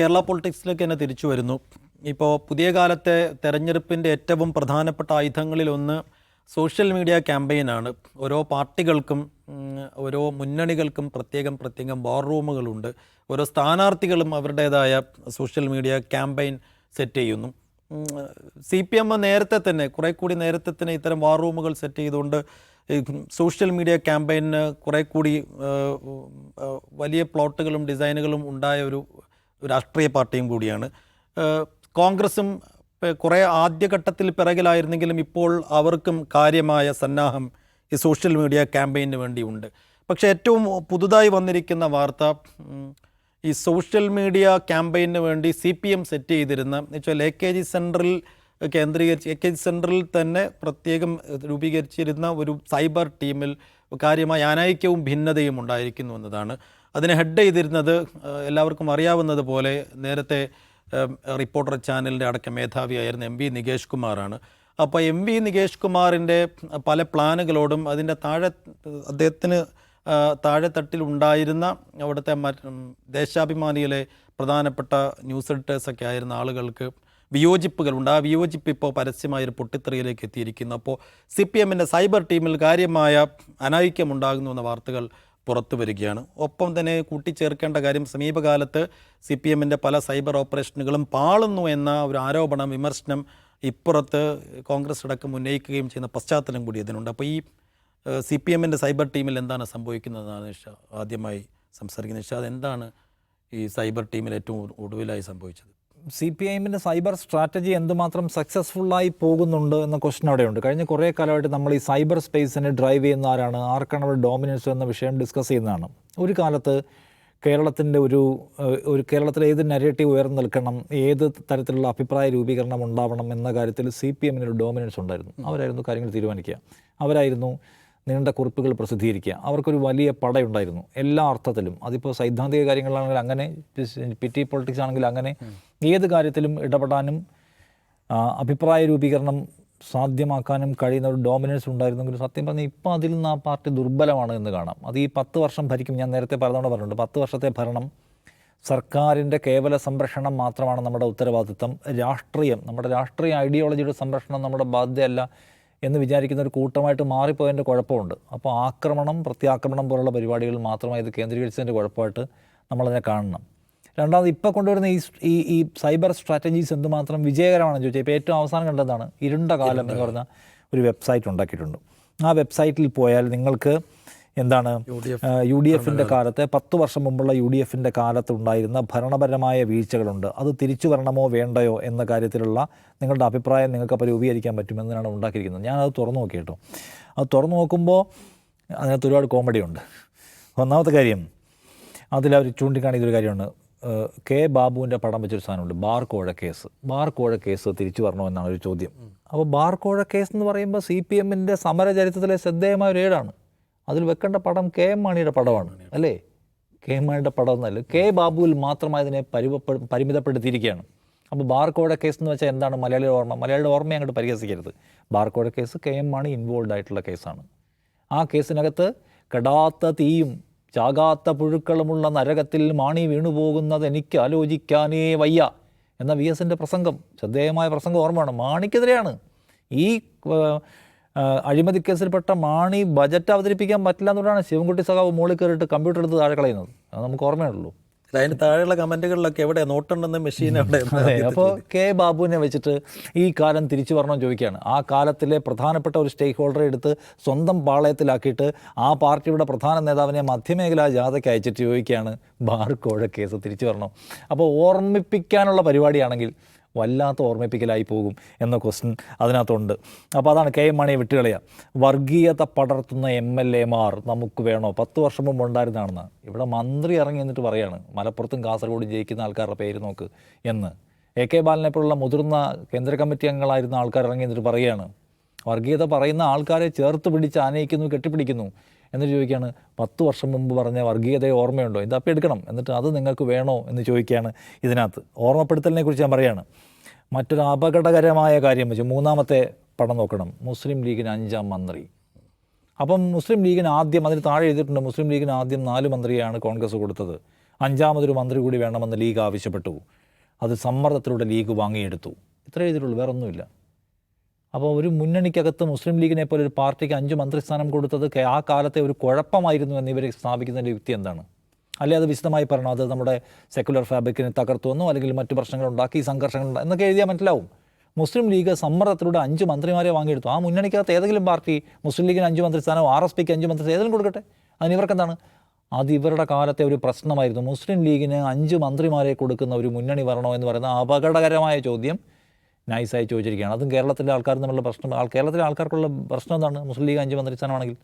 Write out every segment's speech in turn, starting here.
കേരള പൊളിറ്റിക്സിലേക്ക് തന്നെ തിരിച്ചു വരുന്നു. ഇപ്പോൾ പുതിയ കാലത്തെ തെരഞ്ഞെടുപ്പിൻ്റെ ഏറ്റവും പ്രധാനപ്പെട്ട ആയുധങ്ങളിലൊന്ന് സോഷ്യൽ മീഡിയ ക്യാമ്പയിനാണ്. ഓരോ പാർട്ടികൾക്കും ഓരോ മുന്നണികൾക്കും പ്രത്യേകം വാർ റൂമുകളുണ്ട്. ഓരോ സ്ഥാനാർത്ഥികളും അവരുടേതായ സോഷ്യൽ മീഡിയ ക്യാമ്പയിൻ സെറ്റ് ചെയ്യുന്നു. CPM കുറേ കൂടി നേരത്തെ തന്നെ ഇത്തരം വാർ റൂമുകൾ സെറ്റ് ചെയ്തുകൊണ്ട് സോഷ്യൽ മീഡിയ ക്യാമ്പയിന് കുറേ കൂടി വലിയ പ്ലോട്ടുകളും ഡിസൈനുകളും ഉണ്ടായ ഒരു രാഷ്ട്രീയ പാർട്ടിയും കൂടിയാണ്. കോൺഗ്രസും കുറേ ആദ്യഘട്ടത്തിൽ പിറകിലായിരുന്നെങ്കിലും ഇപ്പോൾ അവർക്കും കാര്യമായ സന്നാഹം ഈ സോഷ്യൽ മീഡിയ ക്യാമ്പയിന് വേണ്ടിയുണ്ട്. പക്ഷേ ഏറ്റവും പുതുതായി വന്നിരിക്കുന്ന വാർത്ത, ഈ സോഷ്യൽ മീഡിയ ക്യാമ്പയിന് വേണ്ടി CPM സെറ്റ് ചെയ്തിരുന്ന എന്നുവെച്ചാൽ AKG സെൻട്രൽ കേന്ദ്രീകരിച്ച് AKG സെൻട്രലിൽ തന്നെ പ്രത്യേകം രൂപീകരിച്ചിരുന്ന ഒരു സൈബർ ടീമിൽ കാര്യമായ അനൈക്യവും ഭിന്നതയും ഉണ്ടായിരിക്കുന്നു എന്നതാണ്. അതിനെ ഹെഡ് ചെയ്തിരുന്നത് എല്ലാവർക്കും അറിയാവുന്നത് പോലെ നേരത്തെ റിപ്പോർട്ടർ ചാനലിൻ്റെ അടക്കം മേധാവിയായിരുന്ന MV നികേഷ് കുമാറാണ്. അപ്പോൾ MV നികേഷ് കുമാറിൻ്റെ പല പ്ലാനുകളോടും അതിൻ്റെ അദ്ദേഹത്തിന് താഴെത്തട്ടിലുണ്ടായിരുന്ന അവിടുത്തെ ദേശാഭിമാനിയിലെ പ്രധാനപ്പെട്ട ന്യൂസ് എഡിറ്റേഴ്സൊക്കെ ആയിരുന്ന ആളുകൾക്ക് വിയോജിപ്പുകളുണ്ട്. ആ വിയോജിപ്പ് ഇപ്പോൾ പരസ്യമായൊരു പൊട്ടിത്തെറിയിലേക്ക് എത്തിയിരിക്കുന്നു. അപ്പോൾ CPMൻ്റെ സൈബർ ടീമിൽ കാര്യമായ അനൈക്യമുണ്ടാകുന്നു എന്ന വാർത്തകൾ പുറത്തു വരികയാണ്. ഒപ്പം തന്നെ കൂട്ടിച്ചേർക്കേണ്ട കാര്യം, സമീപകാലത്ത് CPMൻ്റെ പല സൈബർ ഓപ്പറേഷനുകളും പാളുന്നു എന്ന ഒരു ആരോപണം, വിമർശനം ഇപ്പുറത്ത് കോൺഗ്രസ് അടക്കം ഉന്നയിക്കുകയും ചെയ്യുന്ന പശ്ചാത്തലം കൂടി ഇതിനുണ്ട്. അപ്പോൾ ഈ CPMൻ്റെ സൈബർ ടീമിൽ എന്താണ് സംഭവിക്കുന്നതെന്നാണ് ആദ്യമായി സംസാരിക്കുന്നത്. നിഷാദ്, എന്താണ് ഈ സൈബർ ടീമിൽ ഏറ്റവും ഒടുവിലായി സംഭവിച്ചത്? CPIഎമ്മിൻ്റെ സൈബർ സ്ട്രാറ്റജി എന്തുമാത്രം സക്സസ്ഫുള്ളായി പോകുന്നുണ്ട് എന്ന ക്വസ്റ്റ്യൻ അവിടെയുണ്ട്. കഴിഞ്ഞ കുറേ കാലമായിട്ട് നമ്മൾ ഈ സൈബർ സ്പേസിനെ ഡ്രൈവ് ചെയ്യുന്ന ആരാണ്, ആർക്കാണ് അവിടെ ഡോമിനൻസ് എന്ന വിഷയം ഡിസ്കസ് ചെയ്യുന്നതാണ്. ഒരു കാലത്ത് കേരളത്തിലെ ഏത് നരേറ്റീവ് ഉയർന്നു നിൽക്കണം, ഏത് തരത്തിലുള്ള അഭിപ്രായ രൂപീകരണം ഉണ്ടാവണം എന്ന കാര്യത്തിൽ CPMനൊരു ഡോമിനൻസ് ഉണ്ടായിരുന്നു. അവരായിരുന്നു കാര്യങ്ങൾ തീരുമാനിക്കുക, അവരായിരുന്നു നീണ്ട കുറിപ്പുകൾ പ്രസിദ്ധീകരിക്കുക, അവർക്കൊരു വലിയ പടയുണ്ടായിരുന്നു എല്ലാ അർത്ഥത്തിലും. അതിപ്പോൾ സൈദ്ധാന്തിക കാര്യങ്ങളാണെങ്കിൽ അങ്ങനെ, പിറ്റി പൊളിറ്റിക്സ് ആണെങ്കിൽ അങ്ങനെ, ഏത് കാര്യത്തിലും ഇടപെടാനും അഭിപ്രായ രൂപീകരണം സാധ്യമാക്കാനും കഴിയുന്ന ഒരു ഡോമിനൻസ് ഉണ്ടായിരുന്നെങ്കിൽ സത്യം പറഞ്ഞാൽ ഇപ്പോൾ അതിൽ നിന്ന് ആ പാർട്ടി ദുർബലമാണ് എന്ന് കാണാം. അത് ഈ 10 വർഷം ഭരിക്കും. ഞാൻ നേരത്തെ പറഞ്ഞുകൊണ്ട് പറഞ്ഞിട്ടുണ്ട്, 10 വർഷത്തെ ഭരണം സർക്കാരിൻ്റെ കേവല സംരക്ഷണം മാത്രമാണ് നമ്മുടെ ഉത്തരവാദിത്തം. നമ്മുടെ രാഷ്ട്രീയ ഐഡിയോളജിയുടെ സംരക്ഷണം നമ്മുടെ ബാധ്യതയല്ല എന്ന് വിചാരിക്കുന്ന ഒരു കൂട്ടമായിട്ട് മാറിപ്പോയതിൻ്റെ കുഴപ്പമുണ്ട്. അപ്പോൾ ആക്രമണം, പ്രത്യാക്രമണം പോലുള്ള പരിപാടികൾ മാത്രമായി ഇത് കേന്ദ്രീകരിച്ചതിൻ്റെ കുഴപ്പമായിട്ട് നമ്മളതിനെ കാണണം. രണ്ടാമത് ഇപ്പോൾ കൊണ്ടുവരുന്ന ഈ സൈബർ സ്ട്രാറ്റജീസ് എന്തുമാത്രം വിജയകരമാണെന്ന് ചോദിച്ചാൽ, ഇപ്പോൾ ഏറ്റവും അവസാനം കണ്ടതാണ് ഇരുണ്ട കാലം എന്ന് പറഞ്ഞ ഒരു വെബ്സൈറ്റ് ഉണ്ടാക്കിയിട്ടുണ്ട്. ആ വെബ്സൈറ്റിൽ പോയാൽ നിങ്ങൾക്ക് എന്താണ് UDFൻ്റെ കാലത്തെ 10 വർഷം മുമ്പുള്ള UDFൻ്റെ കാലത്തുണ്ടായിരുന്ന ഭരണപരമായ വീഴ്ചകളുണ്ട്, അത് തിരിച്ചു വരണമോ വേണ്ടയോ എന്ന കാര്യത്തിലുള്ള നിങ്ങളുടെ അഭിപ്രായം നിങ്ങൾക്ക് അപ്പോൾ രൂപീകരിക്കാൻ പറ്റുമെന്നാണ് ഉണ്ടാക്കിയിരിക്കുന്നത്. ഞാനത് തുറന്നു നോക്കി കേട്ടോ. അത് തുറന്നു നോക്കുമ്പോൾ അതിനകത്ത് ഒരുപാട് കോമഡിയുണ്ട്. ഒന്നാമത്തെ കാര്യം, അതിലവർ ചൂണ്ടിക്കാണിക്കുന്നൊരു കാര്യമാണ്, K. ബാബുവിൻ്റെ പടം വെച്ചൊരു സാധനമുണ്ട്, ബാർ കോഴ കേസ് തിരിച്ചു വരണോ എന്നാണ് ഒരു ചോദ്യം. അപ്പോൾ ബാർ കോഴ കേസ് എന്ന് പറയുമ്പോൾ CPMൻ്റെ സമരചരിത്രത്തിലെ ശ്രദ്ധേയമായ ഒരു ഏടാണ്. അതിൽ വെക്കേണ്ട പടം KM മാണിയുടെ പടമാണ്, അല്ലേ? KM മാണിയുടെ പടം എന്നല്ല, K. ബാബുവിൽ മാത്രമായി അതിനെ പരിമിതപ്പെടുത്തിയിരിക്കുകയാണ്. അപ്പോൾ ബാർകോഴ കേസ് എന്ന് വെച്ചാൽ എന്താണ്? മലയാളിയുടെ ഓർമ്മയെ അങ്ങോട്ട് പരിഹസിക്കരുത്. ബാർകോഴ കേസ് KM മാണി ഇൻവോൾവ് ആയിട്ടുള്ള കേസാണ്. ആ കേസിനകത്ത് കെടാത്ത തീയും ചാകാത്ത പുഴുക്കളുമുള്ള നരകത്തിൽ മാണി വീണുപോകുന്നത് എനിക്ക് ആലോചിക്കാനേ വയ്യ എന്ന VSൻ്റെ പ്രസംഗം, ശ്രദ്ധേയമായ പ്രസംഗം ഓർമ്മയാണ്. മാണിക്കെതിരെയാണ്. ഈ അഴിമതി കേസിൽപ്പെട്ട മാണി ബജറ്റ് അവതരിപ്പിക്കാൻ പറ്റില്ല എന്നുകൊണ്ടാണ് ശിവൻകുട്ടി സഖാവ് മുകളിൽ കയറിയിട്ട് കമ്പ്യൂട്ടർ എടുത്ത് താഴെ കളയുന്നത്. അത് നമുക്ക് ഓർമ്മയുള്ളൂ. അതിന് താഴെയുള്ള കമൻറ്റുകളിലൊക്കെ എവിടെ നോട്ടുണ്ടെന്ന് മെഷീൻ എവിടെ? അപ്പോൾ K. ബാബുവിനെ വെച്ചിട്ട് ഈ കാലം തിരിച്ചു വരണമെന്ന് ചോദിക്കുകയാണ്. ആ കാലത്തിലെ പ്രധാനപ്പെട്ട ഒരു സ്റ്റേക്ക് ഹോൾഡറെ എടുത്ത് സ്വന്തം പാളയത്തിലാക്കിയിട്ട് ആ പാർട്ടിയുടെ പ്രധാന നേതാവിനെ മധ്യമേഖലാ ജാഥയ്ക്ക് അയച്ചിട്ട് ചോദിക്കുകയാണ്, ബാർകോഴ കേസ് തിരിച്ചു വരണം. അപ്പോൾ ഓർമ്മിപ്പിക്കാനുള്ള പരിപാടിയാണെങ്കിൽ വല്ലാത്ത ഓർമ്മിപ്പിക്കലായി പോകും എന്ന ക്വസ്റ്റ്യൻ അതിനകത്തുണ്ട്. അപ്പോൾ അതാണ് KM മാണിയെ വിട്ടുകളയുക. വർഗീയത പടർത്തുന്ന MLAമാർ നമുക്ക് വേണോ? 10 വർഷം മുമ്പ് ഉണ്ടായിരുന്നതാണെന്ന് ഇവിടെ മന്ത്രി ഇറങ്ങി എന്നിട്ട് പറയാണ്, മലപ്പുറത്തും കാസർഗോഡും ജയിക്കുന്ന ആൾക്കാരുടെ പേര് നോക്ക് എന്ന്. AK ബാലനെ പോലുള്ള മുതിർന്ന കേന്ദ്ര കമ്മിറ്റി അംഗങ്ങളായിരുന്ന ആൾക്കാർ ഇറങ്ങി എന്നിട്ട് പറയുകയാണ്, വർഗീയത പറയുന്ന ആൾക്കാരെ ചേർത്ത് പിടിച്ച് ആനയിക്കുന്നു, കെട്ടിപ്പിടിക്കുന്നു എന്നിട്ട് ചോദിക്കുകയാണ്, 10 വർഷം മുമ്പ് പറഞ്ഞ വർഗീയതയെ ഓർമ്മയുണ്ടോ? ഇതപ്പം എടുക്കണം, എന്നിട്ട് അത് നിങ്ങൾക്ക് വേണോ എന്ന് ചോദിക്കുകയാണ് ഇതിനകത്ത്. ഓർമ്മപ്പെടുത്തലിനെ കുറിച്ച് ഞാൻ പറയുകയാണ്. മറ്റൊരു അപകടകരമായ കാര്യം വെച്ച് മൂന്നാമത്തെ പടം നോക്കണം, മുസ്ലിം ലീഗിന് 5ാം മന്ത്രി. അപ്പം മുസ്ലിം ലീഗിന് ആദ്യം, അതിന് താഴെ എഴുതിയിട്ടുണ്ട്, മുസ്ലിം ലീഗിന് ആദ്യം 4 മന്ത്രിയാണ് കോൺഗ്രസ് കൊടുത്തത്. അഞ്ചാമതൊരു മന്ത്രി കൂടി വേണമെന്ന് ലീഗ് ആവശ്യപ്പെട്ടു. അത് സമ്മർദ്ദത്തിലൂടെ ലീഗ് വാങ്ങിയെടുത്തു. ഇത്ര എഴുതിയിട്ടുള്ളൂ, വേറെ ഒന്നുമില്ല. അപ്പോൾ ഒരു മുന്നണിക്കകത്ത് മുസ്ലിം ലീഗിനെ പോലെ ഒരു പാർട്ടിക്ക് 5 മന്ത്രിസ്ഥാനം കൊടുത്തത് ആ കാലത്തെ ഒരു കുഴപ്പമായിരുന്നു എന്നിവർ സ്ഥാപിക്കുന്നതിൻ്റെ യുക്തി എന്താണ്? അല്ലെ അത് വിശദമായി പറയണം, അത് നമ്മുടെ സെക്കുലർ ഫാബ്രിക്കിനെ തകർത്തുവന്നോ അല്ലെങ്കിൽ മറ്റു പ്രശ്നങ്ങളുണ്ടാക്കി സംഘർഷങ്ങൾ എന്നൊക്കെ എഴുതിയാൽ മനസ്സിലാവും. മുസ്ലിം ലീഗ് സമ്മർദ്ദത്തിലൂടെ 5 മന്ത്രിമാരെ വാങ്ങിയെടുത്തു. ആ മുന്നണിക്കകത്ത് ഏതെങ്കിലും പാർട്ടി മുസ്ലിം ലീഗിന് 5 മന്ത്രിസ്ഥാനോ RSPക്ക് 5 മന്ത്രിസ്ഥാനം ഏതെങ്കിലും കൊടുക്കട്ടെ, അതിന് ഇവർക്കെന്താണ്? അത് ഇവരുടെ കാലത്തെ ഒരു പ്രശ്നമായിരുന്നു. മുസ്ലിം ലീഗിന് 5 മന്ത്രിമാരെ കൊടുക്കുന്ന ഒരു മുന്നണി വരണോ എന്ന് പറയുന്ന അപകടകരമായ ചോദ്യം നൈസായി ചോദിച്ചിരിക്കുകയാണ്. അതും കേരളത്തിലെ ആൾക്കാർ തമ്മിലുള്ള പ്രശ്നം. കേരളത്തിലെ ആൾക്കാർക്കുള്ള പ്രശ്നം എന്താണ്? മുസ്ലിം ലീഗ് 5 മന്ത്രിസ്ഥാനമാണെങ്കിൽ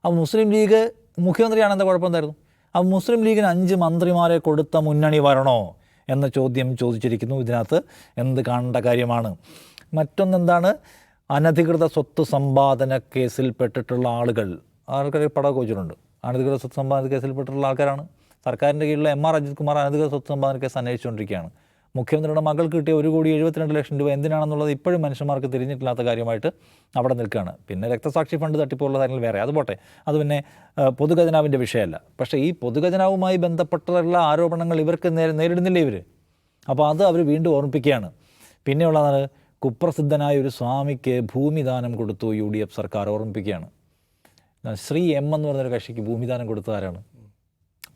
അപ്പോൾ മുസ്ലിം ലീഗ് മുഖ്യമന്ത്രിയാണ്, എന്താ കുഴപ്പമെന്തായിരുന്നു? അപ്പോൾ മുസ്ലിം ലീഗിന് 5 മന്ത്രിമാരെ കൊടുത്ത മുന്നണി വരണോ എന്ന ചോദ്യം ചോദിച്ചിരിക്കുന്നു. ഇതിനകത്ത് എന്ത് കാണേണ്ട കാര്യമാണ്? മറ്റൊന്നെന്താണ്? അനധികൃത സ്വത്ത് സമ്പാദന കേസിൽ പെട്ടിട്ടുള്ള ആൾക്കാർ പടമൊക്കെ വെച്ചിട്ടുണ്ട്. അനധികൃത സ്വത്ത് സമ്പാദന കേസിൽ പെട്ടിട്ടുള്ള ആൾക്കാരാണ്. സർക്കാരിൻ്റെ കീഴിലുള്ള MR അജിത് കുമാർ അനധികൃത സ്വത്ത് സമ്പാദന കേസ് അന്വേഷിച്ചുകൊണ്ടിരിക്കുകയാണ്. മുഖ്യമന്ത്രിയുടെ മകൾക്ക് കിട്ടിയ 1,72,00,000 രൂപ എന്തിനാണെന്നുള്ളത് ഇപ്പോഴും മനുഷ്യന്മാർക്ക് തിരിഞ്ഞിട്ടില്ലാത്ത കാര്യമായിട്ട് അവിടെ നിൽക്കുകയാണ്. പിന്നെ രക്തസാക്ഷി ഫണ്ട് തട്ടിപ്പുള്ള കാര്യങ്ങൾ വേറെ, അത് പോട്ടെ, അത് പിന്നെ പൊതുഖജനാവിൻ്റെ വിഷയമല്ല. പക്ഷേ ഈ പൊതുഖജനാവുമായി ബന്ധപ്പെട്ടുള്ള ആരോപണങ്ങൾ ഇവർക്ക് നേരിടുന്നില്ല ഇവർ. അപ്പോൾ അത് അവർ വീണ്ടും ഓർമ്മിപ്പിക്കുകയാണ്. പിന്നെയുള്ളതാണ് കുപ്രസിദ്ധനായ ഒരു സ്വാമിക്ക് ഭൂമിദാനം കൊടുത്തു UDF സർക്കാർ, ഓർമ്മിപ്പിക്കുകയാണ്. ശ്രീ M എന്ന് പറഞ്ഞൊരു കക്ഷിക്ക് ഭൂമിദാനം കൊടുത്തത് ആരാണ്?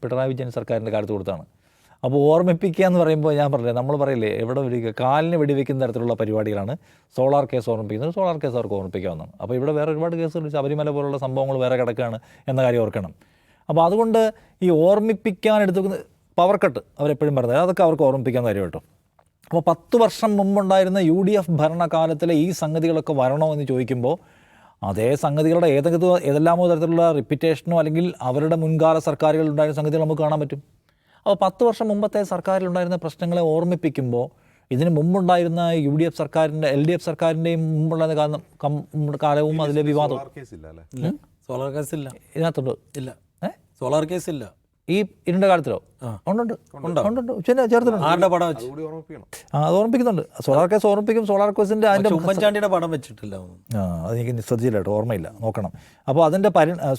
പിണറായി വിജയൻ സർക്കാരിൻ്റെ കാലത്ത് കൊടുത്താണ്. അപ്പോൾ ഓർമ്മിപ്പിക്കുക എന്ന് പറയുമ്പോൾ ഞാൻ പറഞ്ഞില്ലേ, നമ്മൾ പറയില്ലേ എവിടെ വെടിവെക്കുക, കാലിന് വെടിവെക്കുന്ന തരത്തിലുള്ള പരിപാടികളാണ്. സോളാർ കേസ് ഓർമ്മിപ്പിക്കുന്നത്, സോളാർ കേസ് അവർക്ക് ഓർമ്മിപ്പിക്കാവുന്നതാണ്. അപ്പോൾ ഇവിടെ വേറെ ഒരുപാട് കേസുകൾ, ശബരിമല പോലുള്ള സംഭവങ്ങൾ വേറെ കിടക്കുകയാണ് എന്ന കാര്യം ഓർക്കണം. അപ്പോൾ അതുകൊണ്ട് ഈ ഓർമ്മിപ്പിക്കാൻ എടുത്തുക്കുന്ന പവർ കട്ട് അവരെപ്പോഴും പറഞ്ഞത് അതൊക്കെ അവർക്ക് ഓർമ്മിപ്പിക്കാവുന്ന കാര്യം കേട്ടോ. അപ്പോൾ 10 വർഷം മുമ്പുണ്ടായിരുന്ന UDF ഭരണകാലത്തിലെ ഈ സംഗതികളൊക്കെ വരണോ എന്ന് ചോദിക്കുമ്പോൾ അതേ സംഗതികളുടെ ഏതെല്ലാമോ തരത്തിലുള്ള റിപ്പിറ്റേഷനോ അല്ലെങ്കിൽ അവരുടെ മുൻകാല സർക്കാരുകൾ ഉണ്ടായിരുന്ന സംഗതികൾ നമുക്ക് കാണാൻ പറ്റും. അപ്പോൾ 10 വർഷം മുമ്പത്തെ സർക്കാരിലുണ്ടായിരുന്ന പ്രശ്നങ്ങളെ ഓർമ്മിപ്പിക്കുമ്പോൾ ഇതിന് മുമ്പുണ്ടായിരുന്ന UDF സർക്കാരിൻ്റെ LDF സർക്കാരിൻ്റെയും മുമ്പുള്ള കാലവും അതിലെ വിവാദവും സോളാർ കേസ് ഇല്ല ഇതിനകത്തുണ്ട്. ഇല്ല, സോളാർ കേസ് ഇല്ല. ഈ ഇരുണ്ട കാലത്തിലോ? ഉണ്ട്, ചേർത്തിട്ടുണ്ട്. ആരുടെ പടം വെച്ച് അത് ഓർമ്മിപ്പിക്കുന്നുണ്ട്. സോളാർ കേസ് ഓർമ്മിപ്പിക്കും. സോളാർ കേസിൻ്റെ അതിൻ്റെ ഉമ്മൻചാണ്ടിയുടെ പടം വെച്ചിട്ടില്ല. അതെനിക്ക് ശ്രദ്ധിച്ചില്ലാട്ടോ, ഓർമ്മയില്ല, നോക്കണം. അപ്പോൾ അതിൻ്റെ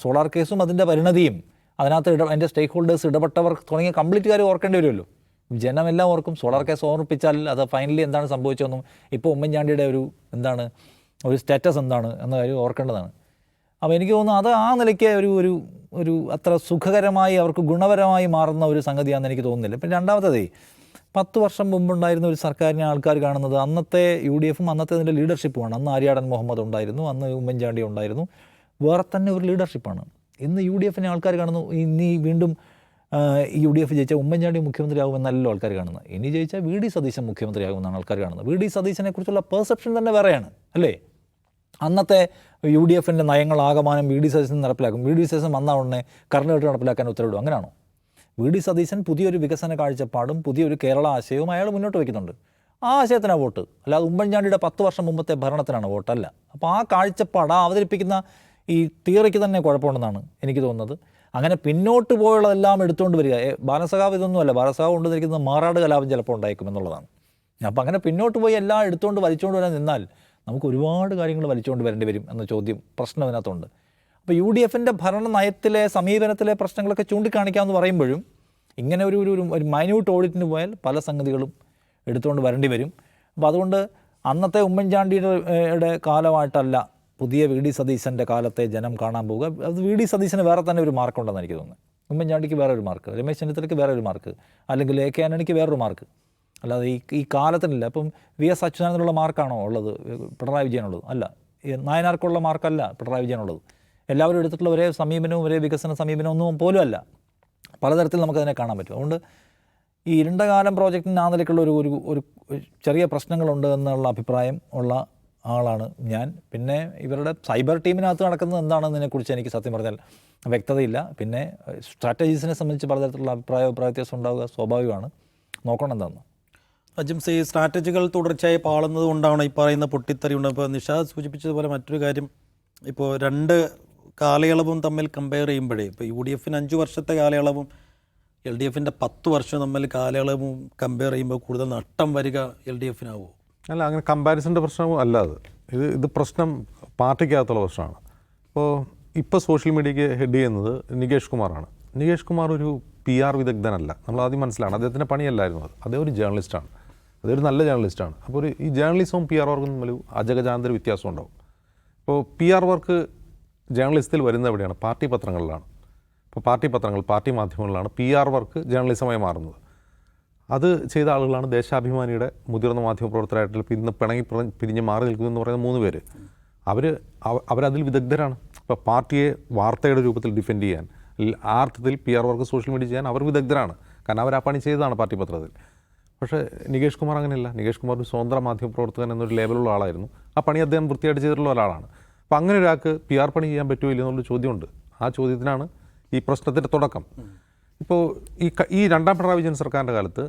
സോളാർ കേസും അതിൻ്റെ പരിണതിയും അതിനകത്ത് അതിൻ്റെ സ്റ്റേക്ക് ഹോൾഡേഴ്സ് ഇടപെട്ടവർ തുടങ്ങിയ കംപ്ലീറ്റ് കാര്യം ഓർക്കേണ്ടി വരുമല്ലോ. ജനമെല്ലാം ഓർക്കും. സോളാർ കേസ് ഓർമ്മിപ്പിച്ചാൽ അത് ഫൈനലി എന്താണ് സംഭവിച്ചതെന്നും ഇപ്പോൾ ഉമ്മൻചാണ്ടിയുടെ ഒരു സ്റ്റാറ്റസ് എന്താണ് എന്ന കാര്യം ഓർക്കേണ്ടതാണ്. അപ്പോൾ എനിക്ക് തോന്നുന്നു അത് ആ നിലയ്ക്ക് ഒരു അത്ര സുഖകരമായി അവർക്ക് ഗുണപരമായി മാറുന്ന ഒരു സംഗതിയാണെന്ന് എനിക്ക് തോന്നുന്നില്ല. പിന്നെ രണ്ടാമത്തതേ, 10 വർഷം മുമ്പുണ്ടായിരുന്ന ഒരു സർക്കാരിനെ ആൾക്കാർ കാണുന്നത് അന്നത്തെ UDFും അന്നത്തെ അതിൻ്റെ ലീഡർഷിപ്പുമാണ്. അന്ന് ആര്യാടൻ മുഹമ്മദ് ഉണ്ടായിരുന്നു, അന്ന് ഉമ്മൻചാണ്ടി ഉണ്ടായിരുന്നു, വേറെ തന്നെ ഒരു ലീഡർഷിപ്പാണ്. ഇന്ന് UDFിനെ ആൾക്കാർ കാണുന്നു, ഇനി വീണ്ടും UDF ജയിച്ചാൽ ഉമ്മൻചാണ്ടി മുഖ്യമന്ത്രിയാകുമെന്നല്ലോ ആൾക്കാർ കാണുന്നത്. ഇനി ജയിച്ചാൽ VD സതീശൻ മുഖ്യമന്ത്രിയാകുമെന്നാണ് ആൾക്കാർ കാണുന്നത്. VD സതീശനെ കുറിച്ചുള്ള പെർസെപ്ഷൻ തന്നെ വേറെയാണ് അല്ലേ? അന്നത്തെ UDFിൻ്റെ നയങ്ങളാകമാനം VD സതീശൻ നടപ്പിലാക്കും. VD സതീശൻ വന്ന ഉടനെ കർണാടക നടപ്പിലാക്കാൻ ഉത്തരവിടും. അങ്ങനെയാണോ? VD സതീശൻ പുതിയൊരു വികസന കാഴ്ചപ്പാടും പുതിയൊരു കേരള ആശയവും അയാൾ മുന്നോട്ട് വയ്ക്കുന്നുണ്ട്. ആ ആശയത്തിനാണ് വോട്ട്, അല്ലാതെ ഉമ്മൻചാണ്ടിയുടെ 10 വർഷം മുമ്പത്തെ ഭരണത്തിനാണ് വോട്ടല്ല. അപ്പോൾ ആ കാഴ്ചപ്പാട് അവതരിപ്പിക്കുന്ന ഈ തിയറിക്ക് തന്നെ കുഴപ്പമുണ്ടെന്നാണ് എനിക്ക് തോന്നുന്നത്. അങ്ങനെ പിന്നോട്ട് പോയുള്ളതെല്ലാം എടുത്തുകൊണ്ട് വരിക. ബാലസഖാവ് ഇതൊന്നുമല്ല, ബാലസഖാവ് കൊണ്ടുവന്നിരിക്കുന്നത് മാറാട് കലാപം ചിലപ്പോൾ ഉണ്ടായേക്കുമെന്നുള്ളതാണ്. അപ്പോൾ അങ്ങനെ പിന്നോട്ട് പോയി എല്ലാം എടുത്തുകൊണ്ട് വലിച്ചുകൊണ്ട് വരാൻ നിന്നാൽ നമുക്ക് ഒരുപാട് കാര്യങ്ങൾ വലിച്ചുകൊണ്ട് വരേണ്ടി വരും എന്ന പ്രശ്നം അതിനകത്തുണ്ട്. അപ്പോൾ UDFിൻ്റെ ഭരണ നയത്തിലെ സമീപനത്തിലെ പ്രശ്നങ്ങളൊക്കെ ചൂണ്ടിക്കാണിക്കാമെന്ന് പറയുമ്പോഴും ഇങ്ങനെ ഒരു മൈന്യൂട്ട് ഓഡിറ്റിന് പോയാൽ പല സംഗതികളും എടുത്തുകൊണ്ട് വരേണ്ടി വരും. അപ്പോൾ അതുകൊണ്ട് അന്നത്തെ ഉമ്മൻചാണ്ടിയുടെ കാലമായിട്ടല്ല പുതിയ VD സതീശൻ്റെ കാലത്തെ ജനം കാണാൻ പോവുക. അത് VD സതീശന് വേറെ തന്നെ ഒരു മാർക്കുണ്ടെന്ന് എനിക്ക് തോന്നുന്നത്. ഉമ്മൻചാണ്ടിക്ക് വേറെ ഒരു മാർക്ക്, രമേശ് ചെന്നിത്തലയ്ക്ക് വേറെ ഒരു മാർക്ക്, അല്ലെങ്കിൽ AK ആന്റണിക്ക് വേറൊരു മാർക്ക്. അല്ലാതെ ഈ കാലത്തിനില്ല. അപ്പം VS അച്യുതാനന്ദനുള്ള മാർക്കാണോ ഉള്ളത് പിണറായി വിജയനുള്ളത്? അല്ല. നായനാർക്കുള്ള മാർക്കല്ല പിണറായി വിജയനുള്ളത്. എല്ലാവരും എടുത്തിട്ടുള്ള ഒരേ സമീപനവും ഒരേ വികസന സമീപനവും ഒന്നും പോലും അല്ല. പലതരത്തിൽ നമുക്കതിനെ കാണാൻ പറ്റും. അതുകൊണ്ട് ഈ ഇരുണ്ടകാലം പ്രോജക്റ്റിന് ആ നിലയ്ക്കുള്ള ഒരു ചെറിയ പ്രശ്നങ്ങളുണ്ട് എന്നുള്ള അഭിപ്രായം ഉള്ള ആളാണ് ഞാൻ. പിന്നെ ഇവരുടെ സൈബർ ടീമിനകത്ത് നടക്കുന്നത് എന്താണെന്നതിനെക്കുറിച്ച് എനിക്ക് സത്യം പറഞ്ഞാൽ വ്യക്തതയില്ല. പിന്നെ സ്ട്രാറ്റജീസിനെ സംബന്ധിച്ച് പലതരത്തിലുള്ള അഭിപ്രായ വ്യത്യാസം ഉണ്ടാവുക സ്വാഭാവികമാണ്. നോക്കണം എന്താണെന്ന്. അജിംസ്, ഈ സ്ട്രാറ്റജികൾ തുടർച്ചയായി പാളുന്നത് കൊണ്ടാണ് ഈ പറയുന്ന പൊട്ടിത്തെറിയുണ്ട്. ഇപ്പോൾ നിഷാദ് സൂചിപ്പിച്ചതുപോലെ മറ്റൊരു കാര്യം, ഇപ്പോൾ 2 കാലയളവും തമ്മിൽ കമ്പയർ ചെയ്യുമ്പോഴേ, ഇപ്പോൾ UDFിന് 5 വർഷത്തെ കാലയളവും LDFിൻ്റെ 10 വർഷം തമ്മിൽ കാലയളവും കമ്പയർ ചെയ്യുമ്പോൾ കൂടുതൽ നഷ്ടം വരിക LDFിനാവുമോ? അല്ല, അങ്ങനെ കമ്പാരിസൻ്റെ പ്രശ്നം അല്ല ഇത് പ്രശ്നം പാർട്ടിക്കകത്തുള്ള പ്രശ്നമാണ്. ഇപ്പോൾ സോഷ്യൽ മീഡിയയ്ക്ക് ഹെഡ് ചെയ്യുന്നത് നികേഷ് കുമാറാണ്. നികേഷ് കുമാർ ഒരു PR വിദഗ്ധനല്ല, നമ്മൾ ആദ്യം മനസ്സിലാണ്. അദ്ദേഹത്തിൻ്റെ പണിയല്ലായിരുന്നു അത്. അദ്ദേഹം ഒരു ജേർണലിസ്റ്റാണ്, അതൊരു നല്ല ജേർണലിസ്റ്റാണ്. അപ്പോൾ ഈ ജേർണലിസവും PR വർക്കും തമ്മിൽ അജഗജാന്തര വ്യത്യാസം ഉണ്ടാവും. ഇപ്പോൾ PR വർക്ക് ജേർണലിസത്തിൽ വരുന്നത് എവിടെയാണ്? പാർട്ടി പത്രങ്ങളിലാണ്. ഇപ്പോൾ പാർട്ടി പത്രങ്ങൾ, പാർട്ടി മാധ്യമങ്ങളിലാണ് PR വർക്ക് ജേർണലിസമായി മാറുന്നത്. അത് ചെയ്ത ആളുകളാണ് ദേശാഭിമാനിയുടെ മുതിർന്ന മാധ്യമപ്രവർത്തകരായിട്ടുള്ള ഇന്ന് പിരിഞ്ഞ് മാറി നിൽക്കുന്നതെന്ന് പറയുന്ന 3 പേര്. അവരതിൽ വിദഗ്ധരാണ്. ഇപ്പോൾ പാർട്ടിയെ വാർത്തയുടെ രൂപത്തിൽ ഡിഫെൻഡ് ചെയ്യാൻ, ആ അർത്ഥത്തിൽ PR വർക്ക് സോഷ്യൽ മീഡിയ ചെയ്യാൻ അവർ വിദഗ്ധരാണ്. കാരണം അവർ ആ പണി ചെയ്തതാണ് പാർട്ടി പത്രത്തിൽ. പക്ഷേ നികേഷ് കുമാർ അങ്ങനെയല്ല. നികേഷ് കുമാർ ഒരു സ്വതന്ത്ര മാധ്യമപ്രവർത്തകൻ എന്നൊരു ലേബലുള്ള ആളായിരുന്നു. ആ പണി അദ്ദേഹം വൃത്തിയായിട്ട് ചെയ്തിട്ടുള്ള ഒരാളാണ്. അപ്പോൾ അങ്ങനെ ഒരാൾക്ക് PR പണി ചെയ്യാൻ പറ്റുമോ ഇല്ലെന്നുള്ള ചോദ്യമുണ്ട്. ആ ചോദ്യത്തിനാണ് ഈ പ്രശ്നത്തിൻ്റെ തുടക്കം. ഇപ്പോൾ ഈ രണ്ടാം പിണറായി വിജയൻ സർക്കാരിൻ്റെ കാലത്ത്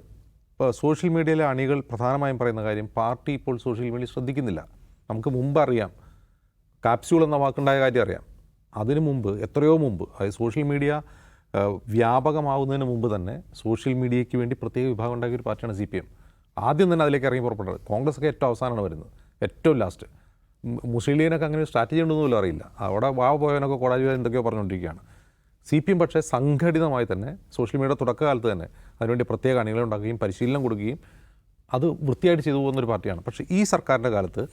ഇപ്പോൾ സോഷ്യൽ മീഡിയയിലെ അണികൾ പ്രധാനമായും പറയുന്ന കാര്യം, പാർട്ടി ഇപ്പോൾ സോഷ്യൽ മീഡിയ ശ്രദ്ധിക്കുന്നില്ല. നമുക്ക് മുമ്പ് അറിയാം, കാപ്സ്യൂൾ എന്ന വാക്കുണ്ടായ കാര്യം അറിയാം. അതിനു മുമ്പ്, എത്രയോ മുമ്പ്, അതായത് സോഷ്യൽ മീഡിയ വ്യാപകമാവുന്നതിന് മുമ്പ് തന്നെ സോഷ്യൽ മീഡിയയ്ക്ക് വേണ്ടി പ്രത്യേക വിഭാഗം ഉണ്ടാക്കിയ ഒരു പാർട്ടിയാണ് CPM. ആദ്യം തന്നെ അതിലേക്ക് ഇറങ്ങി പുറപ്പെട്ടത്. കോൺഗ്രസ്സൊക്കെ ഏറ്റവും അവസാനമാണ് വരുന്നത്, ഏറ്റവും ലാസ്റ്റ്. മുസ്ലിം ലീഗിനൊക്കെ അങ്ങനെ ഒരു സ്ട്രാറ്റജി ഉണ്ടെന്നൊന്നും അറിയില്ല. അവിടെ വാവ് പോയവനൊക്കെ കോടാജി എന്തൊക്കെയോ പറഞ്ഞുകൊണ്ടിരിക്കുകയാണ്. CPM പക്ഷേ സംഘടിതമായി തന്നെ സോഷ്യൽ മീഡിയ തുടക്കകാലത്ത് തന്നെ അതിനുവേണ്ടി പ്രത്യേക അണികളെ ഉണ്ടാക്കുകയും പരിശീലനം കൊടുക്കുകയും അത് വൃത്തിയായിട്ട് ചെയ്തു പോകുന്നൊരു പാർട്ടിയാണ്. പക്ഷേ ഈ സർക്കാരിൻ്റെ കാലത്ത്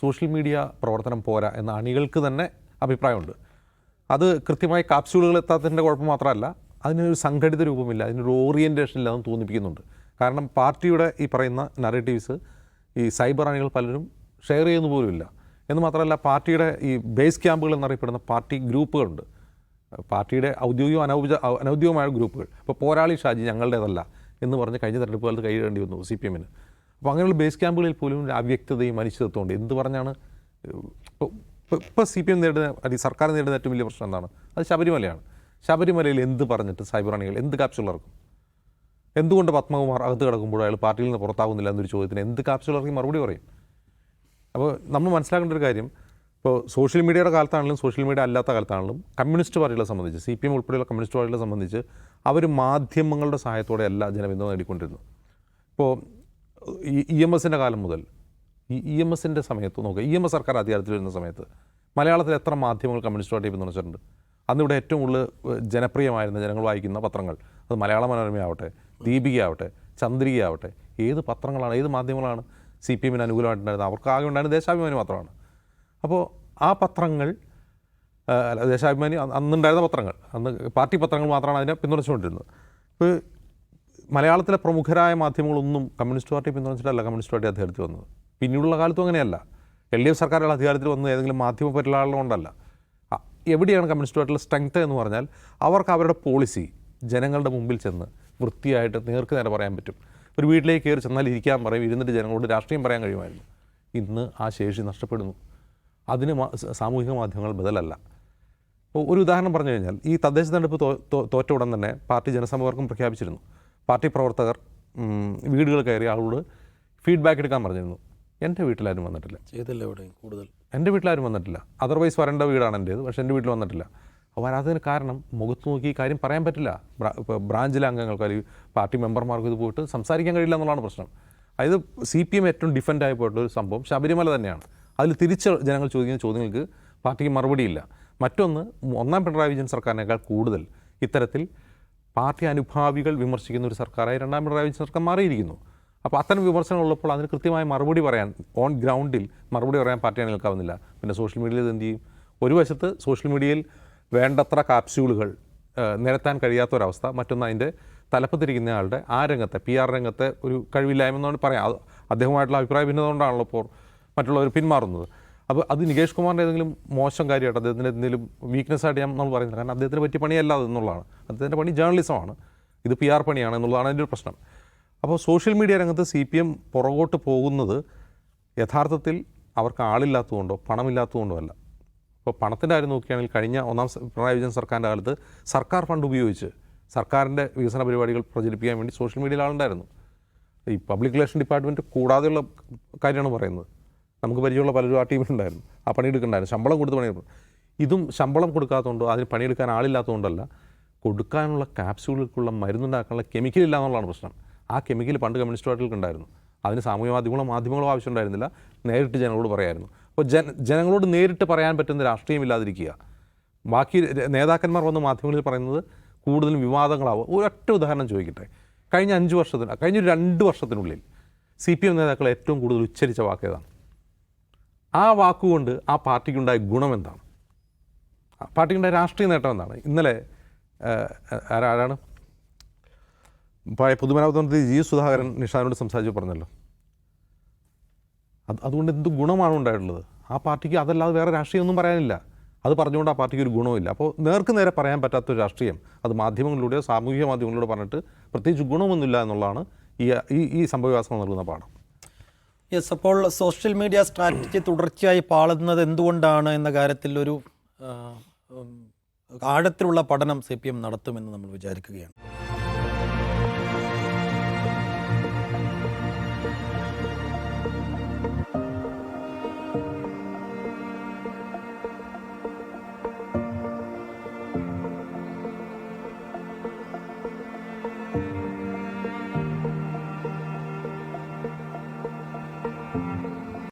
സോഷ്യൽ മീഡിയ പ്രവർത്തനം പോരാ എന്ന അണികൾക്ക് തന്നെ അഭിപ്രായമുണ്ട്. അത് കൃത്യമായി കാപ്സ്യൂളുകൾ എത്താത്തതിൻ്റെ കുഴപ്പം മാത്രമല്ല, അതിനൊരു സംഘടിത രൂപമില്ല, അതിനൊരു ഓറിയൻറ്റേഷൻ ഇല്ലാതെന്ന് തോന്നിപ്പിക്കുന്നുണ്ട്. കാരണം പാർട്ടിയുടെ ഈ പറയുന്ന നറേറ്റീവ്സ് ഈ സൈബർ അണികൾ പലരും ഷെയർ ചെയ്യുന്ന പോലുമില്ല. എന്ന് മാത്രമല്ല, പാർട്ടിയുടെ ഈ ബേസ് ക്യാമ്പുകൾ എന്നറിയപ്പെടുന്ന പാർട്ടി ഗ്രൂപ്പുകളുണ്ട്. പാർട്ടിയുടെ ഔദ്യോഗികവും അനൗദ്യോഗികമായ ഗ്രൂപ്പുകൾ. ഇപ്പോൾ പോരാളി ഷാജി ഞങ്ങളുടേതല്ല എന്ന് പറഞ്ഞ് കഴിഞ്ഞ തെരഞ്ഞെടുപ്പ് കാലത്ത് കൈയിടേണ്ടി വന്നു CPMന്. അപ്പോൾ അങ്ങനെയുള്ള ബേസ് ക്യാമ്പുകളിൽ പോലും അവ്യക്തതയും അനിശ്ചിതത്വമുണ്ട്. എന്ത് പറഞ്ഞാണ് ഇപ്പോൾ CPM നേടുന്ന, അല്ലെങ്കിൽ സർക്കാർ നേടുന്ന ഏറ്റവും വലിയ പ്രശ്നം എന്താണ്? അത് ശബരിമലയാണ്. ശബരിമലയിൽ എന്ത് പറഞ്ഞിട്ട് സൈബർ അണികൾ എന്ത് കാപ്സ്യൂൾ ഇറക്കും? എന്തുകൊണ്ട് പത്മകുമാർ അകത്ത് കിടക്കുമ്പോൾ അയാൾ പാർട്ടിയിൽ നിന്ന് പുറത്താകുന്നില്ല എന്നൊരു ചോദ്യത്തിന് എന്ത് കാപ്സ്യൂൾ ഇറക്കി മറുപടി പറയും? അപ്പോൾ നമ്മൾ മനസ്സിലാക്കേണ്ട ഒരു കാര്യം, ഇപ്പോൾ സോഷ്യൽ മീഡിയയുടെ കാലത്താണെങ്കിലും സോഷ്യൽ മീഡിയ അല്ലാത്ത കാലത്താണെങ്കിലും കമ്മ്യൂണിസ്റ്റ് പാർട്ടികളെ സംബന്ധിച്ച്, CPM ഉൾപ്പെടെയുള്ള കമ്മ്യൂണിസ്റ്റ് പാർട്ടികളെ സംബന്ധിച്ച് അവർ മാധ്യമങ്ങളുടെ സഹായത്തോടെ അല്ല ജനപിന്തുണ നേടിക്കൊണ്ടിരുന്നു. ഇപ്പോൾ ഈ EMSൻ്റെ കാലം മുതൽ, ഈ EMSൻ്റെ സമയത്ത് നോക്കുക, EMS സർക്കാർ അധികാരത്തിൽ വരുന്ന സമയത്ത് മലയാളത്തിൽ എത്ര മാധ്യമങ്ങൾ കമ്മ്യൂണിസ്റ്റ് പാർട്ടിയെ പിന്തുണച്ചിട്ടുണ്ട്? അന്നിവിടെ ഏറ്റവും കൂടുതൽ ജനപ്രിയമായിരുന്ന, ജനങ്ങൾ വായിക്കുന്ന പത്രങ്ങൾ, അത് മലയാള മനോരമയാവട്ടെ, ദീപികയാവട്ടെ, ചന്ദ്രികയാവട്ടെ, ഏത് പത്രങ്ങളാണ്, ഏത് മാധ്യമങ്ങളാണ് CPMന് അനുകൂലമായിട്ടുണ്ടായിരുന്നത്? അവർക്ക് ആകെ ഉണ്ടായിരുന്നത് ദേശാഭിമാനി മാത്രമാണ്. അപ്പോൾ ആ പത്രങ്ങൾ, ദേശാഭിമാനി അന്നുണ്ടായിരുന്ന പത്രങ്ങൾ, അന്ന് പാർട്ടി പത്രങ്ങൾ മാത്രമാണ് അതിനെ പിന്തുണച്ചുകൊണ്ടിരുന്നത്. ഇപ്പോൾ മലയാളത്തിലെ പ്രമുഖരായ മാധ്യമങ്ങളൊന്നും കമ്മ്യൂണിസ്റ്റ് പാർട്ടി പിന്തുണച്ചിട്ടല്ല കമ്മ്യൂണിസ്റ്റ് പാർട്ടി അധികാരത്തിൽ വന്നത്. പിന്നീടുള്ള കാലത്തും അങ്ങനെയല്ല. LDF സർക്കാരുകൾ അധികാരത്തിൽ വന്നത് ഏതെങ്കിലും മാധ്യമ പരിലാളനം കൊണ്ടല്ല. എവിടെയാണ് കമ്മ്യൂണിസ്റ്റ് പാർട്ടിയുടെ സ്ട്രെങ്ത് എന്ന് പറഞ്ഞാൽ, അവർക്ക് അവരുടെ പോളിസി ജനങ്ങളുടെ മുമ്പിൽ ചെന്ന് വൃത്തിയായിട്ട് നേർക്ക് നേരെ പറയാൻ പറ്റും. ഒരു വീട്ടിലേക്ക് കയറി ചെന്നാൽ ഇരിക്കാൻ പറയും, ഇരുന്നിട്ട് ജനങ്ങളോട് രാഷ്ട്രീയം പറയാൻ കഴിയുമായിരുന്നു. ഇന്ന് ആ ശേഷി നഷ്ടപ്പെടുന്നു. അതിന് സാമൂഹിക മാധ്യമങ്ങൾ ബദലല്ല. ഇപ്പോൾ ഒരു ഉദാഹരണം പറഞ്ഞു കഴിഞ്ഞാൽ, ഈ തദ്ദേശ തെരഞ്ഞെടുപ്പ് തോറ്റ ഉടൻ തന്നെ പാർട്ടി ജനസമ്പർക്കം പ്രഖ്യാപിച്ചിരുന്നു. പാർട്ടി പ്രവർത്തകർ വീടുകൾ കയറി ആളോട് ഫീഡ്ബാക്ക് എടുക്കാൻ പറഞ്ഞിരുന്നു. എൻ്റെ വീട്ടിലാരും വന്നിട്ടില്ല. ചെയ്തില്ല ഇവിടെ കൂടുതൽ. എൻ്റെ വീട്ടിലാരും വന്നിട്ടില്ല. അതർവൈസ് വരേണ്ട വീടാണ് എൻ്റേത്, പക്ഷേ എൻ്റെ വീട്ടിൽ വന്നിട്ടില്ല. അപ്പോൾ വരാത്തതിന് കാരണം മുഖത്ത് നോക്കി ഈ കാര്യം പറയാൻ പറ്റില്ല. ഇപ്പോൾ ബ്രാഞ്ചിലെ അംഗങ്ങൾക്ക് അല്ലെങ്കിൽ പാർട്ടി മെമ്പർമാർക്ക് ഇത് പോയിട്ട് സംസാരിക്കാൻ കഴിയില്ല എന്നുള്ളതാണ് പ്രശ്നം. അതായത് CPM ഏറ്റവും ഡിഫൻഡായി പോയിട്ടുള്ളൊരു സംഭവം ശബരിമല തന്നെയാണ്. അതിൽ തിരിച്ച് ജനങ്ങൾ ചോദിക്കുന്ന ചോദ്യങ്ങൾക്ക് പാർട്ടിക്ക് മറുപടിയില്ല. മറ്റൊന്ന്, ഒന്നാം പിണറായി വിജയൻ സർക്കാരിനേക്കാൾ കൂടുതൽ ഇത്തരത്തിൽ പാർട്ടി അനുഭാവികൾ വിമർശിക്കുന്ന ഒരു സർക്കാരായി രണ്ടാം പിണറായി വിജയൻ സർക്കാർ മാറിയിരിക്കുന്നു. അപ്പോൾ അത്തരം വിമർശനങ്ങൾ ഉള്ളപ്പോൾ അതിന് കൃത്യമായ മറുപടി പറയാൻ, ഓൺ ഗ്രൗണ്ടിൽ മറുപടി പറയാൻ പാർട്ടി അണികൾക്കാവുന്നില്ല. പിന്നെ സോഷ്യൽ മീഡിയയിൽ എന്ത് ചെയ്യും? ഒരു വശത്ത് സോഷ്യൽ മീഡിയയിൽ വേണ്ടത്ര കാപ്സ്യൂളുകൾ നിരത്താൻ കഴിയാത്തൊരവസ്ഥ, മറ്റൊന്ന് അതിൻ്റെ തലപ്പത്തിരിക്കുന്ന ആളുടെ ആ രംഗത്തെ PR രംഗത്തെ ഒരു കഴിവില്ലായ്മ എന്നാണ് പറയാം. അദ്ദേഹമായിട്ടുള്ള അഭിപ്രായ ഭിന്നത കൊണ്ടാണല്ലോ ഇപ്പോൾ മറ്റുള്ളവർ പിന്മാറുന്നത്. അപ്പോൾ അത് നികേഷ് കുമാറിൻ്റെ ഏതെങ്കിലും മോശം കാര്യമായിട്ട്, അദ്ദേഹത്തിൻ്റെ എന്തെങ്കിലും വീക്ക്നെസ് ആയിട്ട് നമ്മൾ പറയുന്നത്. കാരണം അദ്ദേഹത്തിന് പറ്റിയ പണിയല്ല അതെന്നുള്ളതാണ്. അദ്ദേഹത്തിൻ്റെ പണി ജേർണലിസമാണ്, ഇത് PR പണിയാണ് എന്നുള്ളതാണ് അതിൻ്റെ ഒരു പ്രശ്നം. അപ്പോൾ സോഷ്യൽ മീഡിയ രംഗത്ത് CPM പുറകോട്ട് പോകുന്നത് യഥാർത്ഥത്തിൽ അവർക്ക് ആളില്ലാത്തതുകൊണ്ടോ പണമില്ലാത്തതുകൊണ്ടോ അല്ല. ഇപ്പോൾ പണത്തിൻ്റെ കാര്യം നോക്കുകയാണെങ്കിൽ കഴിഞ്ഞ ഒന്നാം പിണറായി വിജയൻ സർക്കാരിൻ്റെ കാലത്ത് സർക്കാർ ഫണ്ട് ഉപയോഗിച്ച് സർക്കാരിൻ്റെ വികസന പരിപാടികൾ പ്രചരിപ്പിക്കാൻ വേണ്ടി സോഷ്യൽ മീഡിയയിൽ ആളുണ്ടായിരുന്നു. ഈ പബ്ലിക് റിലേഷൻ ഡിപ്പാർട്ട്മെൻറ്റ് കൂടാതെയുള്ള കാര്യമാണ് പറയുന്നത്. നമുക്ക് പരിചയമുള്ള പലരും ആ ടീമിലുണ്ടായിരുന്നു, ആ പണിയെടുക്കുന്നുണ്ടായിരുന്നു, ശമ്പളം കൊടുത്ത് പണിയെടുക്കും. ഇതും ശമ്പളം കൊടുക്കാത്തതുകൊണ്ടോ അതിന് പണിയെടുക്കാൻ ആളില്ലാത്തതുകൊണ്ടല്ല, കൊടുക്കാനുള്ള ക്യാപ്സ്യൂളുകൾക്കുള്ള മരുന്നുണ്ടാക്കാനുള്ള കെമിക്കൽ ഇല്ല എന്നുള്ളതാണ് പ്രശ്നം. ആ കെമിക്കൽ പണ്ട് കമ്മ്യൂണിസ്റ്റ് പാർട്ടികൾക്ക് ഉണ്ടായിരുന്നു. അതിന് സാമൂഹ്യ മാധ്യമങ്ങളോ ആവശ്യമുണ്ടായിരുന്നില്ല, നേരിട്ട് ജനങ്ങളോട് പറയായിരുന്നു. അപ്പോൾ ജനങ്ങളോട് നേരിട്ട് പറയാൻ പറ്റുന്ന രാഷ്ട്രീയം ഇല്ലാതിരിക്കുക. ബാക്കി നേതാക്കന്മാർ വന്ന് മാധ്യമങ്ങളിൽ പറയുന്നത് കൂടുതലും വിവാദങ്ങളാവുക. ഒരൊറ്റ ഉദാഹരണം ചോദിക്കട്ടെ. കഴിഞ്ഞ 5 വർഷത്തിന് കഴിഞ്ഞ 2 വർഷത്തിനുള്ളിൽ CPM നേതാക്കൾ ഏറ്റവും കൂടുതൽ ഉച്ചരിച്ച വാക്ക് ഏതാണ്? ആ വാക്കുകൊണ്ട് ആ പാർട്ടിക്കുണ്ടായ ഗുണം എന്താണ്? പാർട്ടിക്കുണ്ടായ രാഷ്ട്രീയ നേട്ടം എന്താണ്? ഇന്നലെ ആരാണ് പൊതുമരാമത്ത് മന്ത്രി G. സുധാകരൻ നിഷാദിനോട് സംസാരിച്ച് പറഞ്ഞല്ലോ, അതുകൊണ്ട് എന്ത് ഗുണമാണ് ഉണ്ടായിട്ടുള്ളത്? ആ പാർട്ടിക്ക് അതല്ലാതെ വേറെ രാഷ്ട്രീയമൊന്നും പറയാനില്ല. അത് പറഞ്ഞുകൊണ്ട് ആ പാർട്ടിക്ക് ഒരു ഗുണവുമില്ല. അപ്പോൾ നേർക്ക് നേരെ പറയാൻ പറ്റാത്തൊരു രാഷ്ട്രീയം അത് മാധ്യമങ്ങളിലൂടെയോ സാമൂഹിക മാധ്യമങ്ങളിലൂടെ പറഞ്ഞിട്ട് പ്രത്യേകിച്ച് ഗുണമൊന്നുമില്ല എന്നുള്ളതാണ് ഈ സംഭവവികാസങ്ങൾ നൽകുന്ന പാഠം. യെസ്, അപ്പോൾ സോഷ്യൽ മീഡിയ സ്ട്രാറ്റജി തുടർച്ചയായി പാളുന്നത് എന്തുകൊണ്ടാണ് എന്ന കാര്യത്തിൽ ഒരു ആഴത്തിലുള്ള പഠനം CPM നടത്തുമെന്ന് നമ്മൾ വിചാരിക്കുകയാണ്.